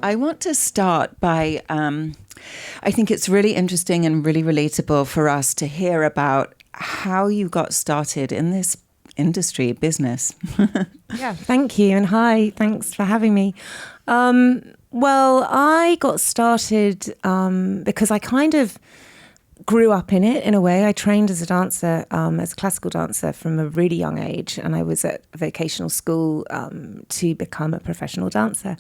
I want to start by, I think it's really interesting and really relatable for us to hear about how you got started in this industry, business. Yeah, thank you. And hi, thanks for having me. Well, I got started because I kind of grew up in it in a way. I trained as a dancer, as a classical dancer from a really young age, and I was at vocational school to become a professional dancer.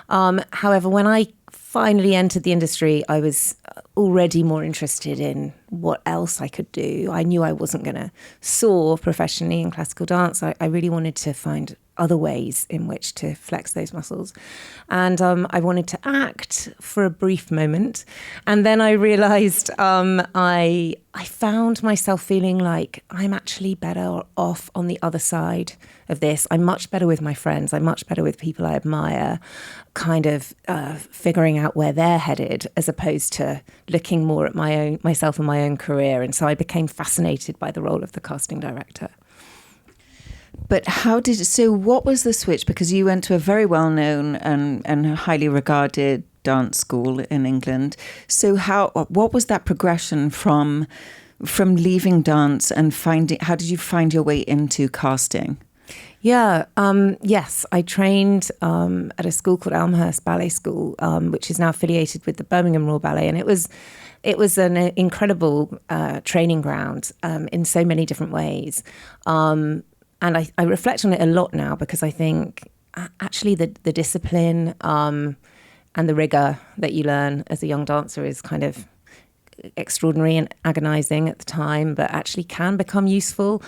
However, when I finally entered the industry, I was already more interested in what else I could do. I knew I wasn't going to soar professionally in classical dance. I really wanted to find other ways in which to flex those muscles. And I wanted to act for a brief moment. And then I realized I found myself feeling like I'm actually better off on the other side of this. I'm much better with my friends. I'm much better with people I admire, kind of figuring out where they're headed as opposed to looking more at myself and my own career. And so I became fascinated by the role of the casting director. But what was the switch? Because you went to a very well-known and highly regarded dance school in England. So what was that progression from leaving dance and how did you find your way into casting? Yeah, yes, I trained at a school called Elmhurst Ballet School, which is now affiliated with the Birmingham Royal Ballet. And it was an incredible training ground in so many different ways. And I reflect on it a lot now because I think actually the discipline and the rigor that you learn as a young dancer is kind of extraordinary and agonizing at the time, but actually can become useful.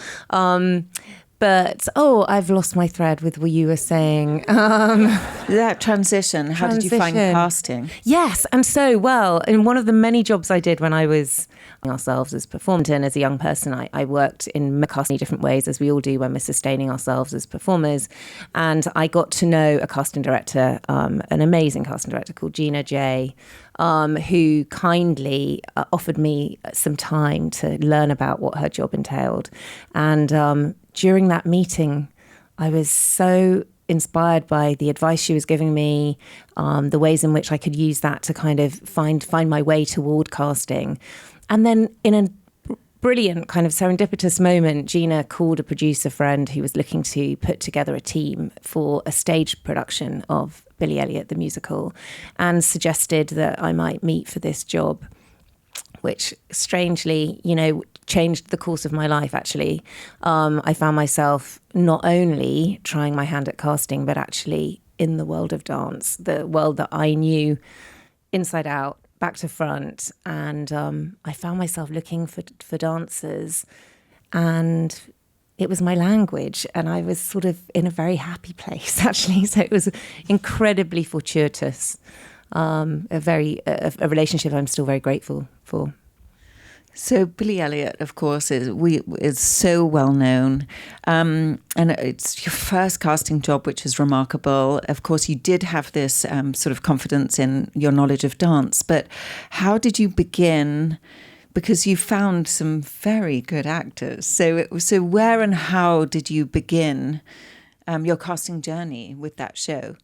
But, I've lost my thread with what you were saying. That transition, how did you find casting? Yes, and so, well, in one of the many jobs I did when I was ourselves as performers, and as a young person, I worked in casting different ways, as we all do when we're sustaining ourselves as performers. And I got to know a casting director, an amazing casting director called Gina J., who kindly offered me some time to learn about what her job entailed. And during that meeting, I was so inspired by the advice she was giving me, the ways in which I could use that to kind of find my way toward casting. And then in a brilliant kind of serendipitous moment, Gina called a producer friend who was looking to put together a team for a stage production of Billy Elliot, the musical, and suggested that I might meet for this job, which strangely, changed the course of my life, actually. I found myself not only trying my hand at casting, but actually in the world of dance, the world that I knew inside out, back to front. And I found myself looking for dancers, and it was my language, and I was sort of in a very happy place, actually. So it was incredibly fortuitous, a relationship I'm still very grateful for. So Billy Elliot, of course, is so well known, and it's your first casting job, which is remarkable. Of course, you did have this sort of confidence in your knowledge of dance, but how did you begin? Because you found some very good actors. So where and how did you begin your casting journey with that show?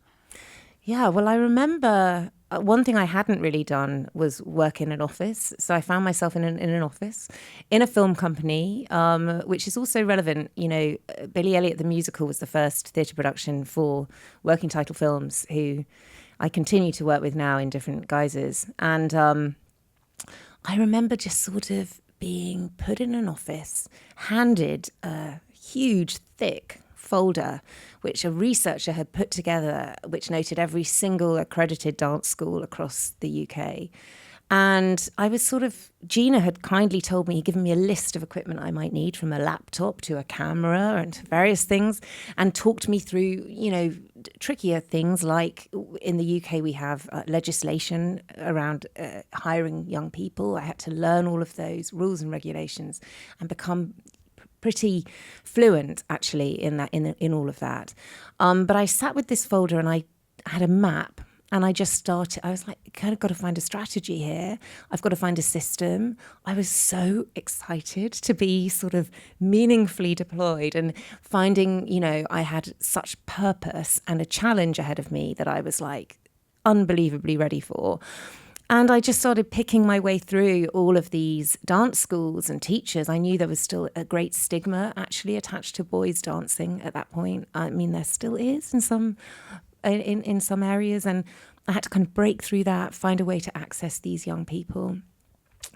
Yeah, well, I remember one thing I hadn't really done was work in an office. So I found myself in an office in a film company, which is also relevant. Billy Elliot, the musical, was the first theatre production for Working Title Films, who I continue to work with now in different guises. And I remember just sort of being put in an office, handed a huge, thick folder which a researcher had put together, which noted every single accredited dance school across the UK. And I was Gina had kindly told me, given me a list of equipment I might need, from a laptop to a camera and various things, and talked me through, trickier things like in the UK we have legislation around hiring young people. I had to learn all of those rules and regulations and become pretty fluent, actually, in all of that. But I sat with this folder and I had a map. And I just started, I was like, kind of got to find a strategy here. I've got to find a system. I was so excited to be sort of meaningfully deployed and finding, I had such purpose and a challenge ahead of me that I was like, unbelievably ready for. And I just started picking my way through all of these dance schools and teachers. I knew there was still a great stigma actually attached to boys dancing at that point. I mean, there still is in some areas. And I had to kind of break through that, find a way to access these young people.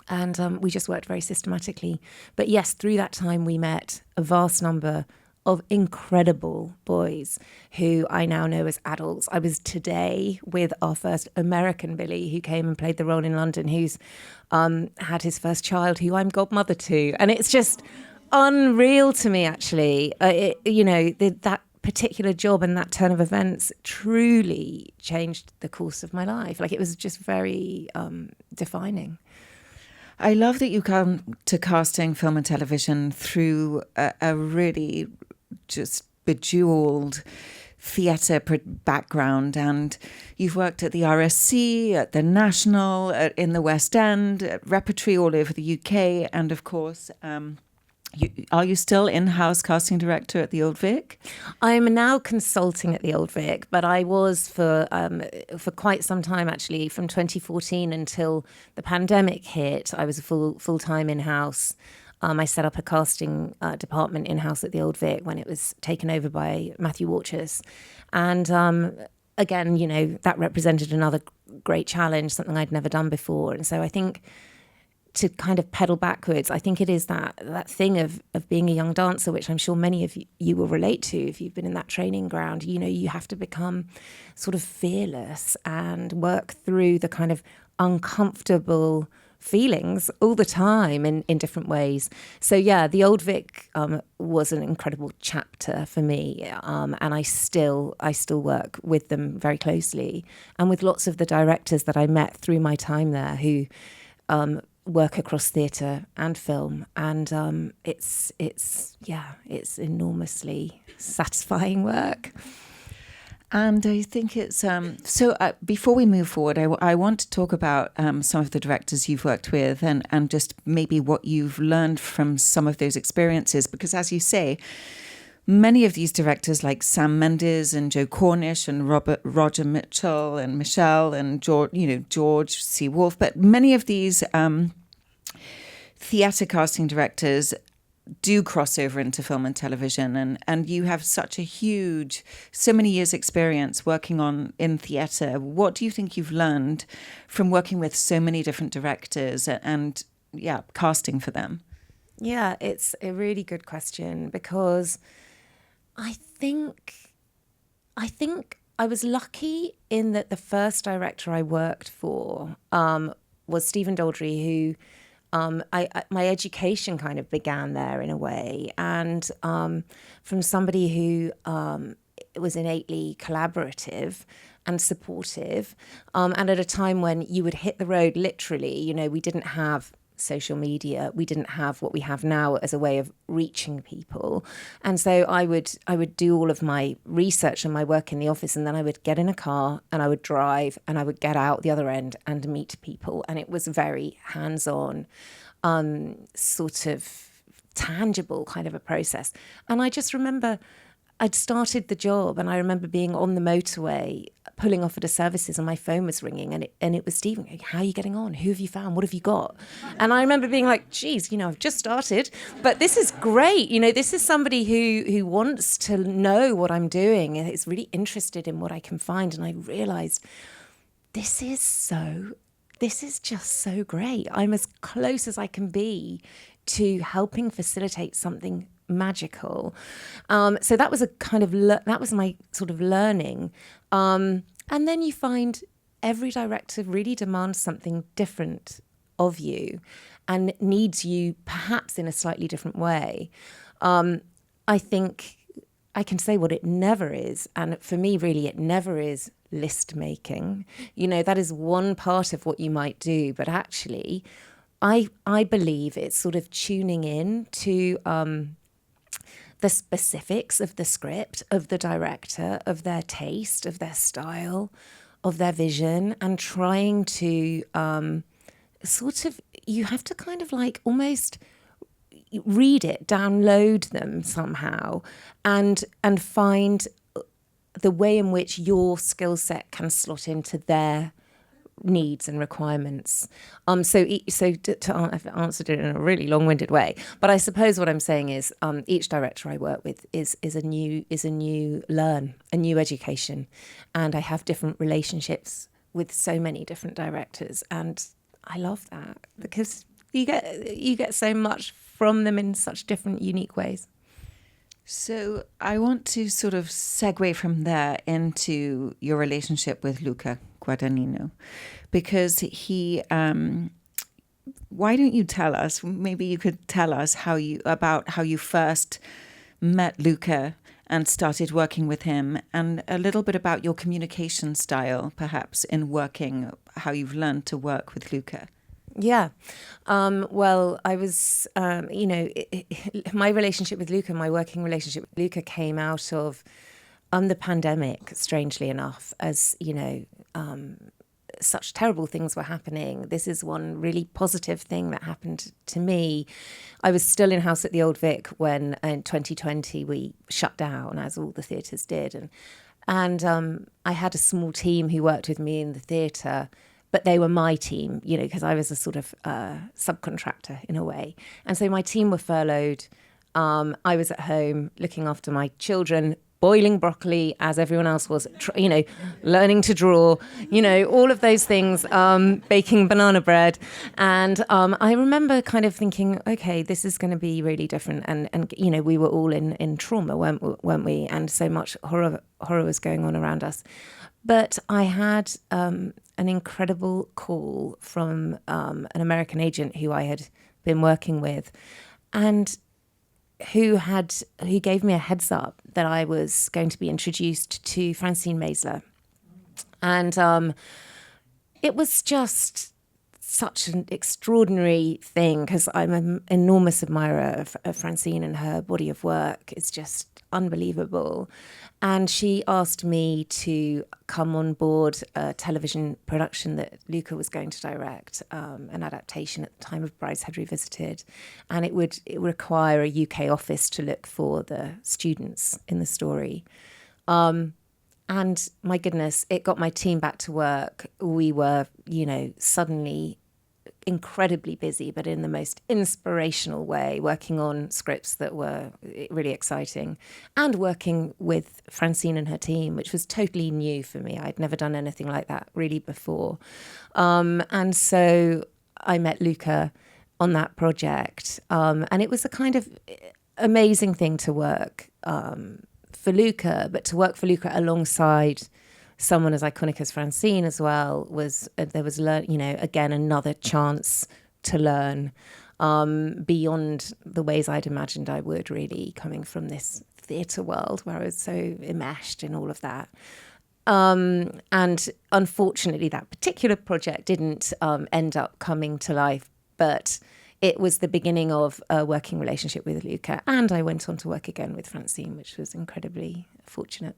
And we just worked very systematically. But yes, through that time, we met a vast number of incredible boys who I now know as adults. I was today with our first American Billy who came and played the role in London, who's had his first child, who I'm godmother to. And it's just unreal to me, actually. That particular job and that turn of events truly changed the course of my life. Like, it was just very defining. I love that you come to casting film and television through a really just bejeweled theatre background, and you've worked at the RSC, at the National, in the West End, at repertory all over the UK, and of course, are you still in-house casting director at the Old Vic? I'm now consulting at the Old Vic, but I was for quite some time, actually, from 2014 until the pandemic hit. I was a full-time in-house. I set up a casting department in-house at the Old Vic when it was taken over by Matthew Warchus. And again, that represented another great challenge, something I'd never done before. And so I think, to kind of pedal backwards, I think it is that thing of being a young dancer, which I'm sure many of you will relate to if you've been in that training ground. You have to become sort of fearless and work through the kind of uncomfortable feelings all the time in different ways. So yeah, the Old Vic was an incredible chapter for me, and I still work with them very closely, and with lots of the directors that I met through my time there who work across theatre and film, and it's enormously satisfying work. And I think it's before we move forward, I want to talk about some of the directors you've worked with, and just maybe what you've learned from some of those experiences, because as you say, many of these directors like Sam Mendes and Joe Cornish and Roger Mitchell and Michelle and George C. Wolfe, but many of these theatre casting directors do cross over into film and television, and you have so many years experience working in theatre. What do you think you've learned from working with so many different directors and casting for them? Yeah, it's a really good question, because I think I was lucky in that the first director I worked for was Stephen Daldry, who my education kind of began there in a way, and from somebody who was innately collaborative and supportive, and at a time when you would hit the road literally. We didn't have social media, we didn't have what we have now as a way of reaching people, and so I would do all of my research and my work in the office, and then I would get in a car and I would drive and I would get out the other end and meet people, and it was very hands-on, sort of tangible kind of a process. And I just remember I'd started the job, and I remember being on the motorway pulling off at a services, and my phone was ringing, and it was Stephen. How are you getting on? Who have you found? What have you got? And I remember being like, geez, I've just started, but this is great. This is somebody who wants to know what I'm doing and is really interested in what I can find. And I realized this is just so great. I'm as close as I can be to helping facilitate something magical. So that was that was my sort of learning. And then you find every director really demands something different of you and needs you perhaps in a slightly different way. I think I can say what it never is. And for me, really, it never is list making. That is one part of what you might do. But actually, I believe it's sort of tuning in to the specifics of the script, of the director, of their taste, of their style, of their vision, and trying to you have to kind of like almost read it, download them somehow, and find the way in which your skill set can slot into their needs and requirements. I've answered it in a really long-winded way, but I suppose what I'm saying is each director I work with is a new education, and I have different relationships with so many different directors, and I love that because you get so much from them in such different, unique ways. So I want to sort of segue from there into your relationship with Luca Guadagnino, because he, why don't you tell us, maybe you could tell us how you first met Luca and started working with him, and a little bit about your communication style, perhaps, in working, how you've learned to work with Luca. Yeah. Well, I was, my relationship with Luca, my working relationship with Luca came out of the pandemic, strangely enough, as, such terrible things were happening. This is one really positive thing that happened to me. I was still in house at the Old Vic when in 2020 we shut down, as all the theatres did. And I had a small team who worked with me in the theatre, but they were my team, because I was a sort of subcontractor in a way. And so my team were furloughed. I was at home looking after my children, boiling broccoli as everyone else was, learning to draw, all of those things, baking banana bread. And I remember kind of thinking, okay, this is going to be really different. And we were all in trauma, weren't we? And so much horror was going on around us. But I had an incredible call from an American agent who I had been working with, and who gave me a heads up that I was going to be introduced to Francine Maisler. And it was just such an extraordinary thing, because I'm an enormous admirer of Francine, and her body of work is just unbelievable. And she asked me to come on board a television production that Luca was going to direct, an adaptation at the time of Brideshead Revisited. And it would require a UK office to look for the students in the story. And my goodness, it got my team back to work. We were, suddenly incredibly busy, but in the most inspirational way, working on scripts that were really exciting, and working with Francine and her team, which was totally new for me. I'd never done anything like that really before. And so I met Luca on that project. And it was a kind of amazing thing to work for Luca, but to work for Luca alongside someone as iconic as Francine as well was again, another chance to learn beyond the ways I'd imagined I would, really, coming from this theatre world where I was so enmeshed in all of that. And unfortunately, that particular project didn't end up coming to life, but it was the beginning of a working relationship with Luca, and I went on to work again with Francine, which was incredibly fortunate.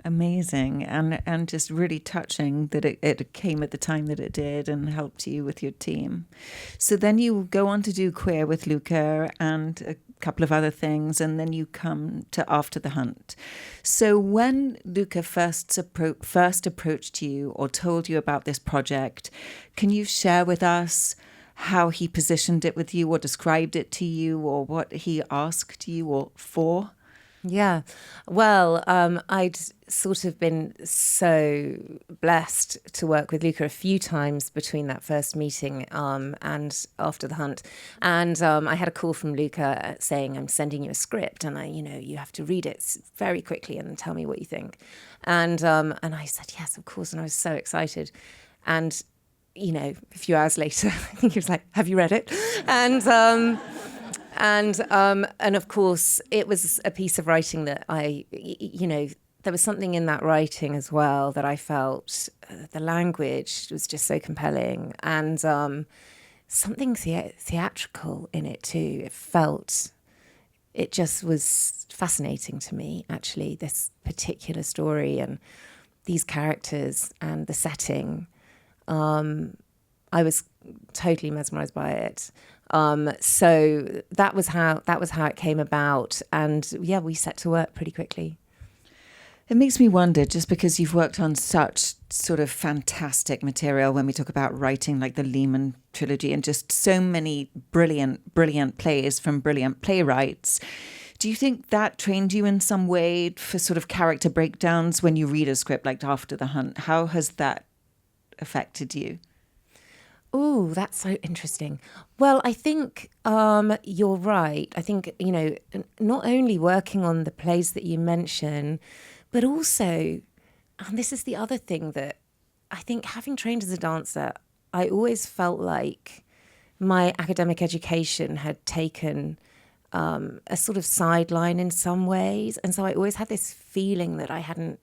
Amazing, and just really touching that it came at the time that it did and helped you with your team. So then you go on to do Queer with Luca and a couple of other things, and then you come to After the Hunt. So when Luca first approached you or told you about this project, can you share with us how he positioned it with you or described it to you, or what he asked you for? Yeah, well, I'd sort of been so blessed to work with Luca a few times between that first meeting and After the Hunt. And I had a call from Luca saying, I'm sending you a script, and you have to read it very quickly and tell me what you think. And I said, yes, of course. And I was so excited. And, a few hours later, I think he was like, have you read it? And of course, it was a piece of writing that there was something in that writing as well that I felt the language was just so compelling, and something theatrical in it too. It just was fascinating to me, actually, this particular story and these characters and the setting. I was totally mesmerized by it. So that was how it came about, and yeah, we set to work pretty quickly. It makes me wonder, just because you've worked on such sort of fantastic material when we talk about writing, like the Lehman trilogy, and just so many brilliant, brilliant plays from brilliant playwrights. Do you think that trained you in some way for sort of character breakdowns when you read a script like After the Hunt? How has that affected you? Oh, that's so interesting. Well, I think you're right. I think, not only working on the plays that you mention, but also, and this is the other thing that I think, having trained as a dancer, I always felt like my academic education had taken a sort of sideline in some ways. And so I always had this feeling that I hadn't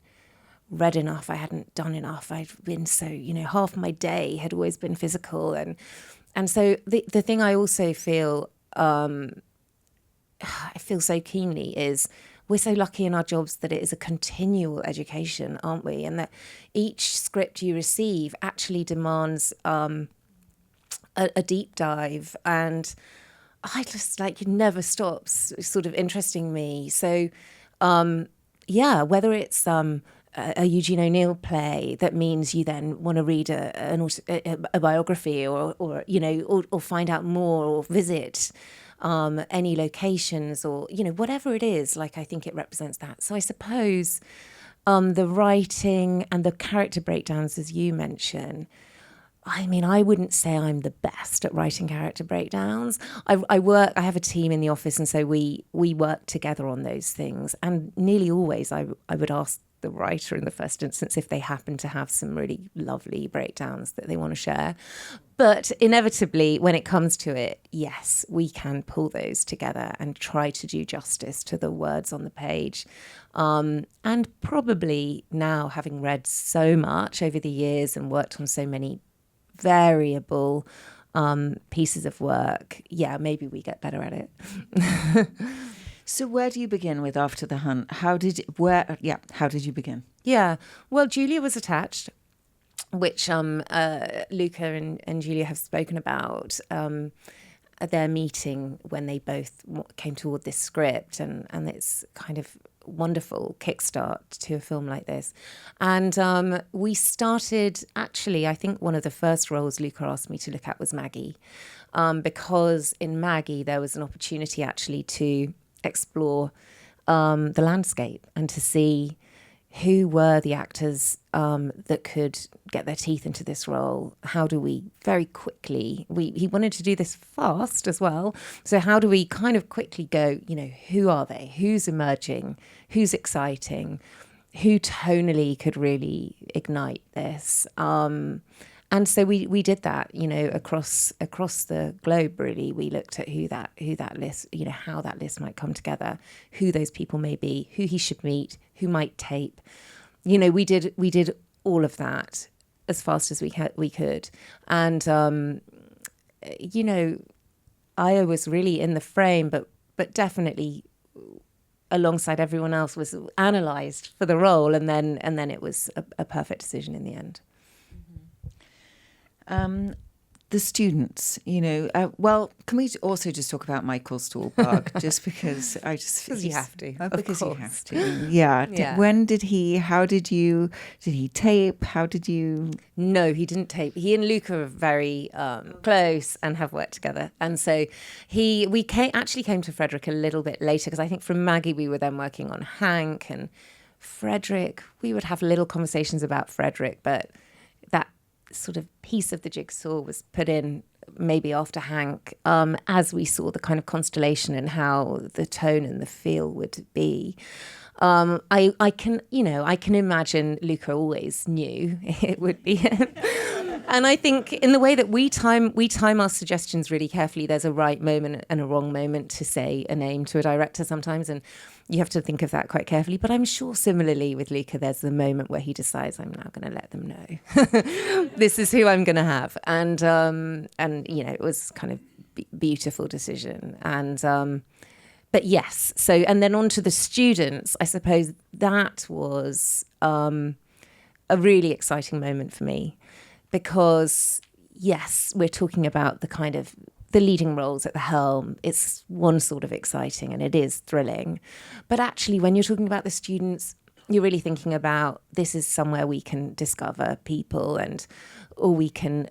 read enough, I hadn't done enough. I'd been so, half my day had always been physical. And so the thing I also feel, I feel so keenly is we're so lucky in our jobs that it is a continual education, aren't we? And that each script you receive actually demands a deep dive. And I just it never stops sort of interesting me. So, whether it's a Eugene O'Neill play that means you then want to read a biography or find out more or visit any locations or, whatever it is, I think it represents that. So I suppose the writing and the character breakdowns, as you mention, I mean, I wouldn't say I'm the best at writing character breakdowns. I have a team in the office, and so we work together on those things. And nearly always I would ask the writer in the first instance if they happen to have some really lovely breakdowns that they want to share. But inevitably, when it comes to it, yes, we can pull those together and try to do justice to the words on the page. And probably now, having read so much over the years and worked on so many variable pieces of work, maybe we get better at it. So where do you begin with After the Hunt? How did you begin? Yeah, well, Julia was attached, which Luca and Julia have spoken about their meeting when they both came toward this script, and it's kind of wonderful kickstart to a film like this. And we started, actually, I think one of the first roles Luca asked me to look at was Maggie, because in Maggie there was an opportunity actually to explore the landscape and to see who were the actors that could get their teeth into this role. How do we very quickly, he wanted to do this fast as well, so how do we kind of quickly go, who are they, who's emerging, who's exciting, who tonally could really ignite this. And so we did that, across the globe. Really, we looked at who that list, how that list might come together, who those people may be, who he should meet, who might tape. We did all of that as fast as we could, and I was really in the frame, but definitely alongside everyone else was analysed for the role, and then it was a perfect decision in the end. The students, well, can we also just talk about Michael Stuhlbarg? Just because because you have to. Because you have to. Yeah. When did he tape? How did you? No, he didn't tape. He and Luca are very close and have worked together. And so we came to Frederick a little bit later, because I think from Maggie we were then working on Hank, and Frederick, we would have little conversations about Frederick, but that sort of piece of the jigsaw was put in maybe after Hank, as we saw the kind of constellation and how the tone and the feel would be. I can imagine Luca always knew it would be him. And I think in the way that we time our suggestions really carefully, there's a right moment and a wrong moment to say a name to a director sometimes, and you have to think of that quite carefully. But I'm sure similarly with Luca, there's the moment where he decides, I'm now going to let them know this is who I'm going to have, and it was kind of beautiful decision. And but yes, so, and then on to the students, I suppose that was a really exciting moment for me. Because, yes, we're talking about the kind of the leading roles at the helm. It's one sort of exciting and it is thrilling. But actually, when you're talking about the students, you're really thinking about, this is somewhere we can discover people, or we can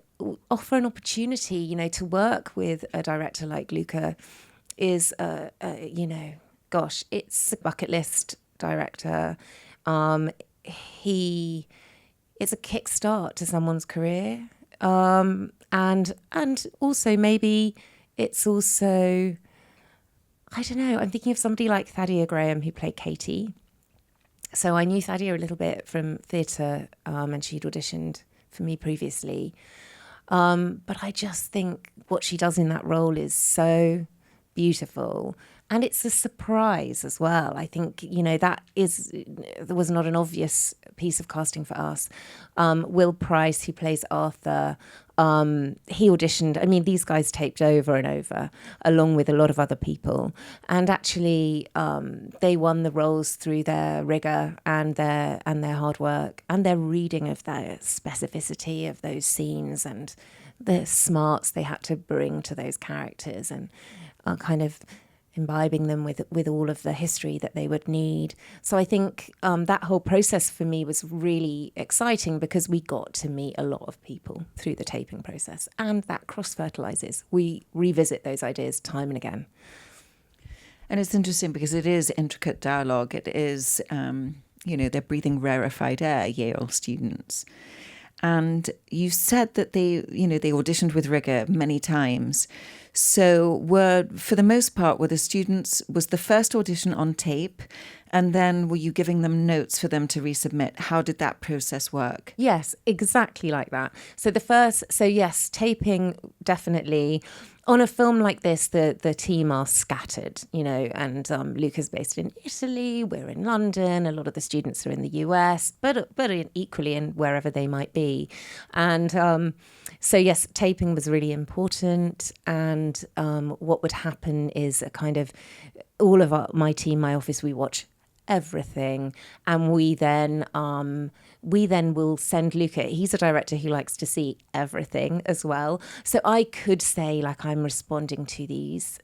offer an opportunity, to work with a director like Luca is, gosh, it's a bucket list director. It's a kickstart to someone's career. And also maybe it's also, I don't know, I'm thinking of somebody like Thadia Graham, who played Katie. So I knew Thadia a little bit from theatre, and she'd auditioned for me previously. But I just think what she does in that role is so beautiful. And it's a surprise as well. I think, there was not an obvious piece of casting for us. Will Price, who plays Arthur, he auditioned. I mean, these guys taped over and over, along with a lot of other people. And actually, they won the roles through their rigor and their hard work and their reading of the specificity of those scenes and the smarts they had to bring to those characters, and kind of imbibing them with all of the history that they would need. So I think that whole process for me was really exciting, because we got to meet a lot of people through the taping process, and that cross-fertilizes. We revisit those ideas time and again. And it's interesting because it is intricate dialogue. It is, they're breathing rarefied air, Yale students. And you said that they auditioned with rigor many times. So for the most part, were the students, was the first audition on tape? And then were you giving them notes for them to resubmit? How did that process work? Yes, exactly like that. So yes, taping, definitely. On a film like this, the team are scattered, and Luca's based in Italy, we're in London, a lot of the students are in the US, but equally in wherever they might be. And so yes, taping was really important. And what would happen is a kind of, all of my team, my office, we watch everything, and we then will send Luca. He's a director who likes to see everything as well. So I could say, like, I'm responding to these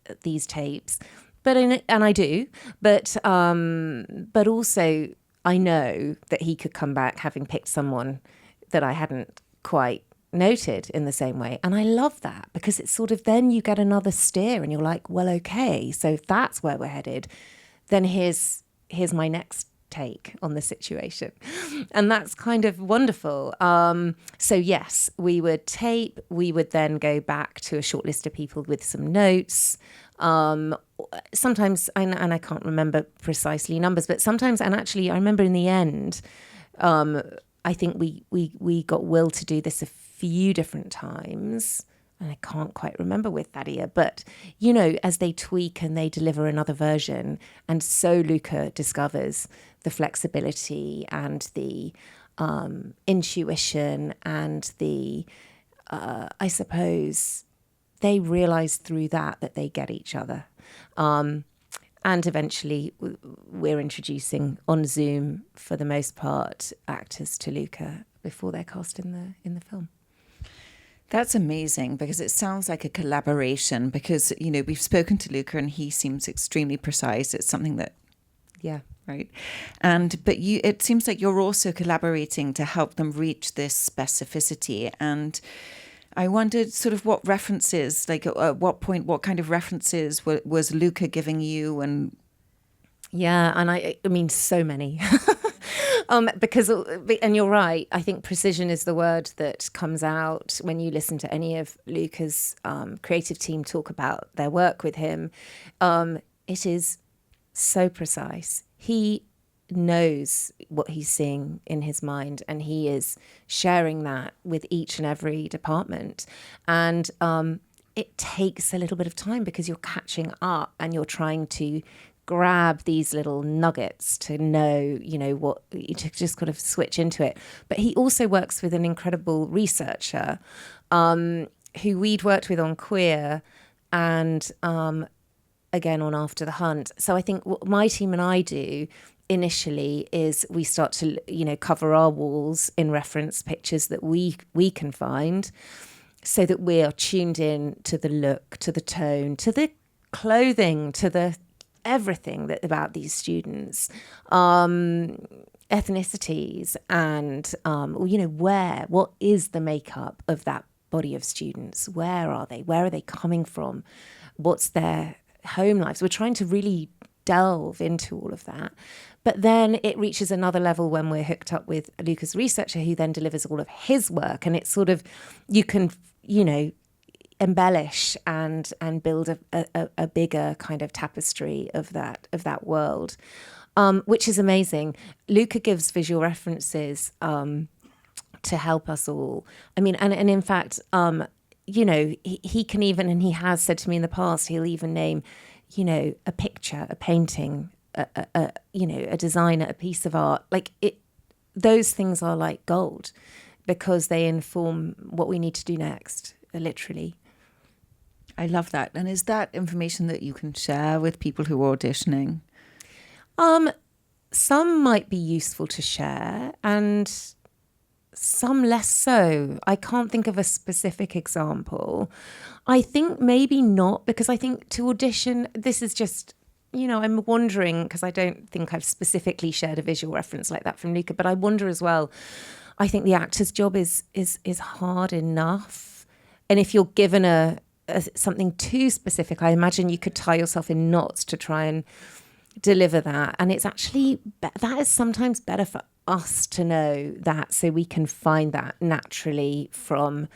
tapes, and I do, but also I know that he could come back having picked someone that I hadn't quite noted in the same way. And I love that, because it's sort of, then you get another steer and you're like, well, okay, so if that's where we're headed, then here's my next take on the situation. And that's kind of wonderful. So yes, we would tape, we would then go back to a short list of people with some notes. Sometimes, and I can't remember precisely numbers, but sometimes, and actually I remember in the end, I think we got Will to do this a few different times. And I can't quite remember with Thadia, but, as they tweak and they deliver another version, and so Luca discovers the flexibility and the intuition and the, I suppose, they realise through that they get each other. And eventually we're introducing on Zoom, for the most part, actors to Luca before they're cast in the film. That's amazing, because it sounds like a collaboration, because, we've spoken to Luca and he seems extremely precise. It's something that, yeah. Right. But it seems like you're also collaborating to help them reach this specificity. And I wondered sort of what references, like at what point, what kind of references was Luca giving you? And yeah, and I mean, so many. Because, and you're right, I think precision is the word that comes out when you listen to any of Luca's creative team talk about their work with him. It is so precise. He knows what he's seeing in his mind, and he is sharing that with each and every department. And it takes a little bit of time, because you're catching up and you're trying to grab these little nuggets to know, what, to just kind of switch into it. But he also works with an incredible researcher who we'd worked with on Queer and again on After the Hunt. So I think what my team and I do initially is we start to, cover our walls in reference pictures that we can find, so that we are tuned in to the look, to the tone, to the clothing, to the everything that about these students, ethnicities and, what is the makeup of that body of students? Where are they? Where are they coming from? What's their home lives? We're trying to really delve into all of that. But then it reaches another level when we're hooked up with Luca's researcher, who then delivers all of his work. And it's sort of, you can, embellish and build a bigger kind of tapestry of that world, which is amazing. Luca gives visual references to help us all. I mean, and in fact, he can even, and he has said to me in the past, he'll even name, a picture, a painting, a designer, a piece of art. Like those things are like gold because they inform what we need to do next, literally. I love that. And is that information that you can share with people who are auditioning? Some might be useful to share and some less so. I can't think of a specific example. I think maybe not, because I think to audition, this is just, I'm wondering, because I don't think I've specifically shared a visual reference like that from Luca, but I wonder as well, I think the actor's job is hard enough. And if you're given something too specific, I imagine you could tie yourself in knots to try and deliver that. And it's actually, that is sometimes better for us to know that, so we can find that naturally from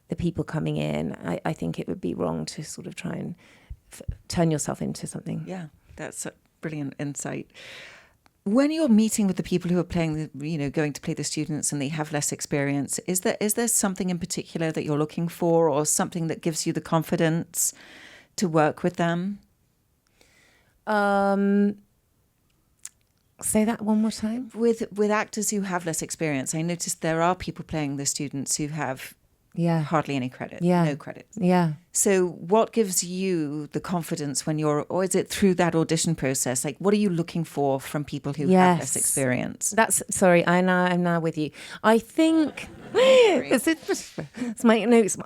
the people coming in. I think it would be wrong to sort of try and turn yourself into something. Yeah, that's a brilliant insight. When you're meeting with the people who are playing, going to play the students and they have less experience, is there something in particular that you're looking for, or something that gives you the confidence to work with them? Say that one more time. With actors who have less experience, I noticed there are people playing the students who have hardly any credit, no credit. Yeah. So what gives you the confidence when or is it through that audition process? Like, what are you looking for from people who have less experience? I'm now with you. I think it's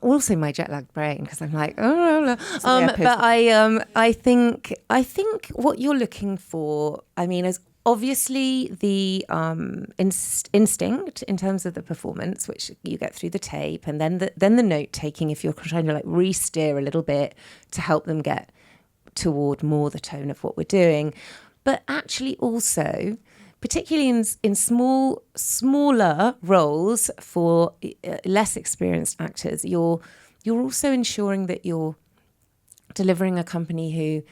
also my jet lagged brain, because I'm like, but I think what you're looking for, I mean, is obviously the instinct in terms of the performance, which you get through the tape, and then the note taking, if you're trying to like re-steer a little bit to help them get toward more the tone of what we're doing. But actually also, particularly in smaller roles for less experienced actors, you're also ensuring that you're delivering a company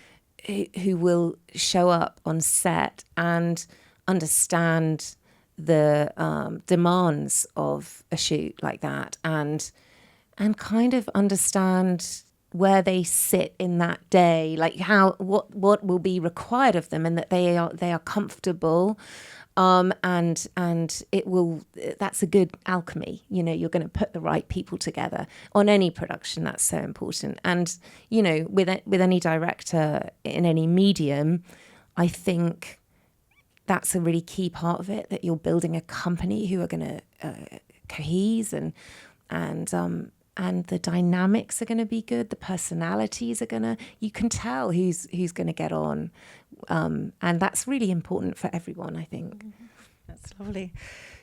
who will show up on set and understand the demands of a shoot like that, and kind of understand where they sit in that day, like what will be required of them, and that they are comfortable, and it will. That's a good alchemy. You're going to put the right people together on any production. That's so important. And with any director in any medium, I think that's a really key part of it. That you're building a company who are going to cohese and the dynamics are going to be good. The personalities are you can tell who's going to get on. And that's really important for everyone, I think. That's lovely.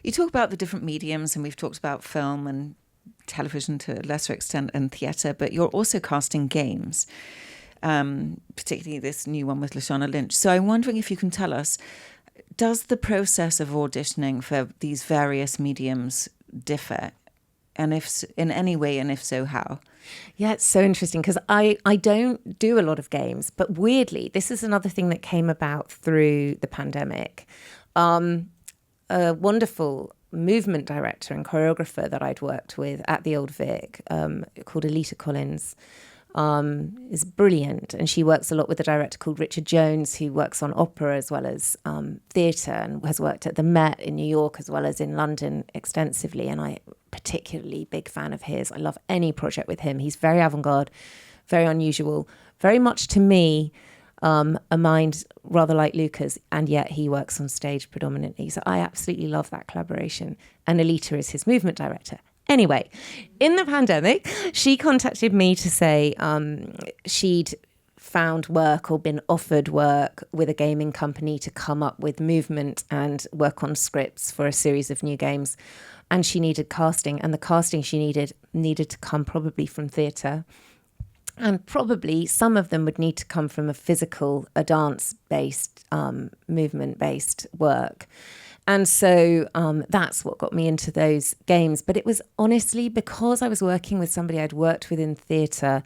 You talk about the different mediums, and we've talked about film and television to a lesser extent and theatre, but you're also casting games, particularly this new one with Lashana Lynch. So I'm wondering if you can tell us, does the process of auditioning for these various mediums differ? And if in any way, and if so, how? Yeah, it's so interesting, because I don't do a lot of games, but weirdly, this is another thing that came about through the pandemic. A wonderful movement director and choreographer that I'd worked with at the Old Vic, called Alita Collins, is brilliant. And she works a lot with a director called Richard Jones, who works on opera as well as theatre, and has worked at the Met in New York as well as in London extensively. And I'm particularly big fan of his. I love any project with him. He's very avant-garde, very unusual, very much to me, a mind rather like Luca's, and yet he works on stage predominantly. So I absolutely love that collaboration. And Alita is his movement director. Anyway, in the pandemic, she contacted me to say she'd found work or been offered work with a gaming company to come up with movement and work on scripts for a series of new games. And she needed casting, and the casting she needed to come probably from theatre. And probably some of them would need to come from a dance-based, movement-based work. And so that's what got me into those games. But it was honestly because I was working with somebody I'd worked with in theatre.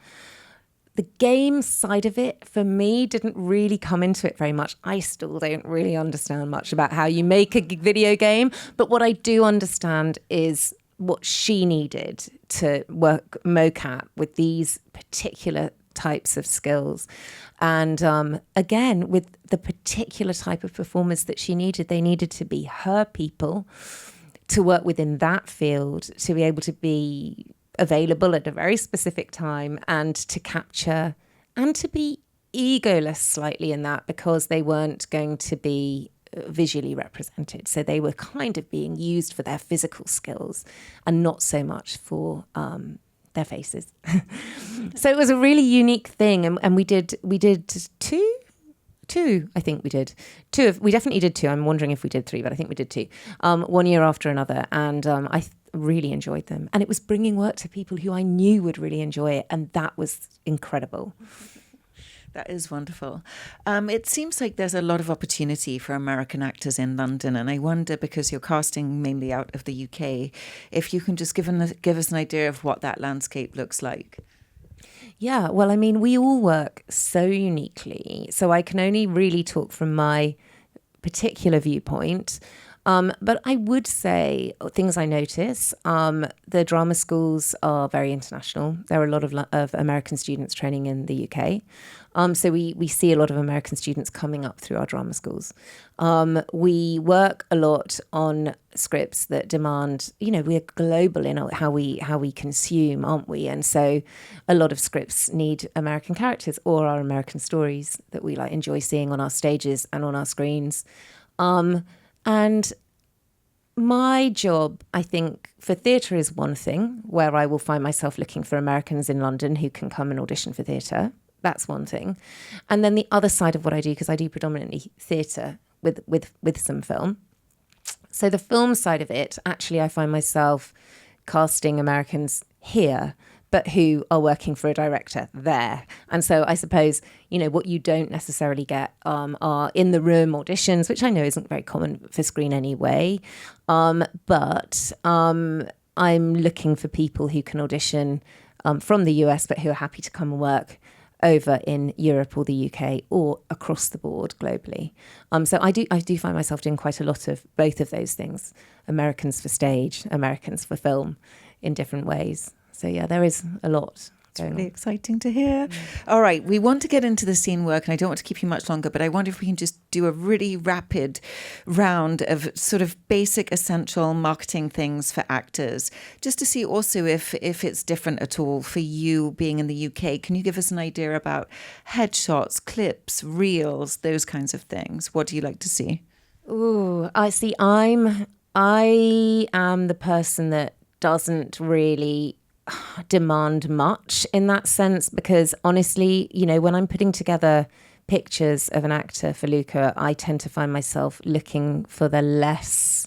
The game side of it, for me, didn't really come into it very much. I still don't really understand much about how you make a video game. But what I do understand is what she needed to work mocap with these particular types of skills. And again, with the particular type of performers that she needed, they needed to be her people to work within that field, to be able to be available at a very specific time and to capture and to be egoless slightly in that, because they weren't going to be visually represented. So they were kind of being used for their physical skills and not so much for their faces. So it was a really unique thing. And we did two, I think we did. We definitely did two. I'm wondering if we did three, but I think we did two. One year after another. And I really enjoyed them. And it was bringing work to people who I knew would really enjoy it. And that was incredible. That is wonderful. It seems like there's a lot of opportunity for American actors in London. And I wonder, because you're casting mainly out of the UK, if you can just give us an idea of what that landscape looks like. Yeah, well, I mean, we all work so uniquely. So I can only really talk from my particular viewpoint. But I would say things I notice, the drama schools are very international. There are a lot of American students training in the UK. So we see a lot of American students coming up through our drama schools. We work a lot on scripts that demand, we're global in how we consume, aren't we? And so a lot of scripts need American characters or our American stories that we enjoy seeing on our stages and on our screens. And my job, I think, for theatre is one thing, where I will find myself looking for Americans in London who can come and audition for theatre. That's one thing. And then the other side of what I do, because I do predominantly theatre with some film. So the film side of it, actually, I find myself casting Americans here, but who are working for a director there. And so I suppose, what you don't necessarily get are in the room auditions, which I know isn't very common for screen anyway. But I'm looking for people who can audition from the US, but who are happy to come and work over in Europe or the UK or across the board globally. So I do find myself doing quite a lot of both of those things, Americans for stage, Americans for film, in different ways. So yeah, there is a lot. It's really exciting to hear. All right, we want to get into the scene work, and I don't want to keep you much longer, but I wonder if we can just do a really rapid round of sort of basic, essential marketing things for actors, just to see also if it's different at all for you being in the UK. Can you give us an idea about headshots, clips, reels, those kinds of things? What do you like to see? Ooh, I see. I am the person that doesn't really demand much in that sense, because honestly, when I'm putting together pictures of an actor for Luca, I tend to find myself looking for the less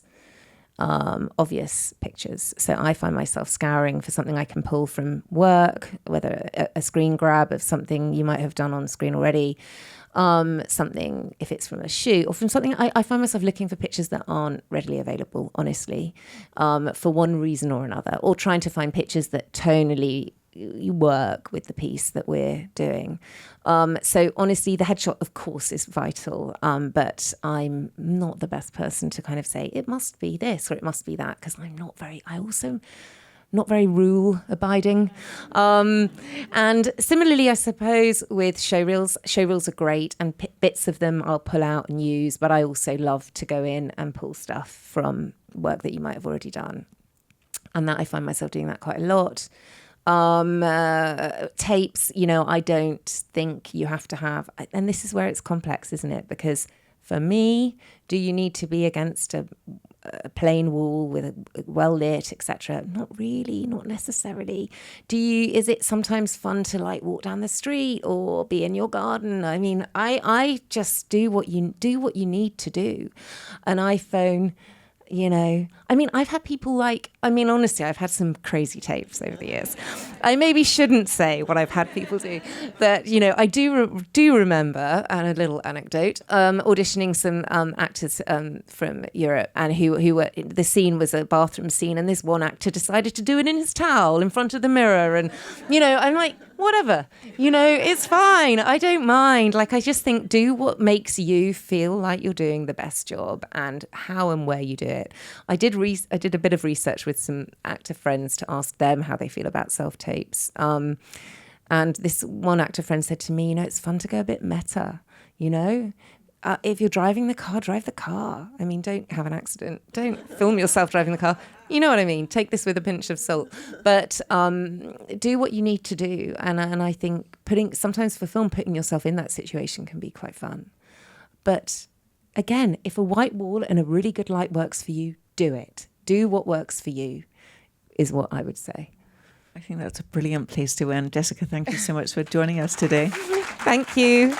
obvious pictures. So I find myself scouring for something I can pull from work, whether a screen grab of something you might have done on screen already, something if it's from a shoot or from something. I find myself looking for pictures that aren't readily available, honestly, for one reason or another, or trying to find pictures that tonally work with the piece that we're doing. So honestly, the headshot, of course, is vital, but I'm not the best person to kind of say it must be this or it must be that, because I also not very rule abiding. And similarly, I suppose with showreels are great, and bits of them I'll pull out and use, but I also love to go in and pull stuff from work that you might have already done. And that I find myself doing that quite a lot. Tapes, I don't think you have to have, and this is where it's complex, isn't it? Because for me, do you need to be against a plain wall with a well lit, etc.? Not really, not necessarily. Is it sometimes fun to like walk down the street or be in your garden? I mean, I just do what you need to do. An iPhone, I mean, I've had people honestly, I've had some crazy tapes over the years. I maybe shouldn't say what I've had people do, but, I do remember, and a little anecdote, auditioning some actors from Europe, and who were, the scene was a bathroom scene, and this one actor decided to do it in his towel in front of the mirror, and, I'm like, whatever, it's fine. I don't mind. Like, I just think do what makes you feel like you're doing the best job, and how and where you do it. I did a bit of research with some actor friends to ask them how they feel about self-tapes. And this one actor friend said to me, it's fun to go a bit meta, if you're driving the car, drive the car. I mean, don't have an accident. Don't film yourself driving the car. You know what I mean? Take this with a pinch of salt. But do what you need to do. And I think sometimes for film, putting yourself in that situation can be quite fun. But again, if a white wall and a really good light works for you, do it. Do what works for you, is what I would say. I think that's a brilliant place to end. Jessica, thank you so much for joining us today. Thank you.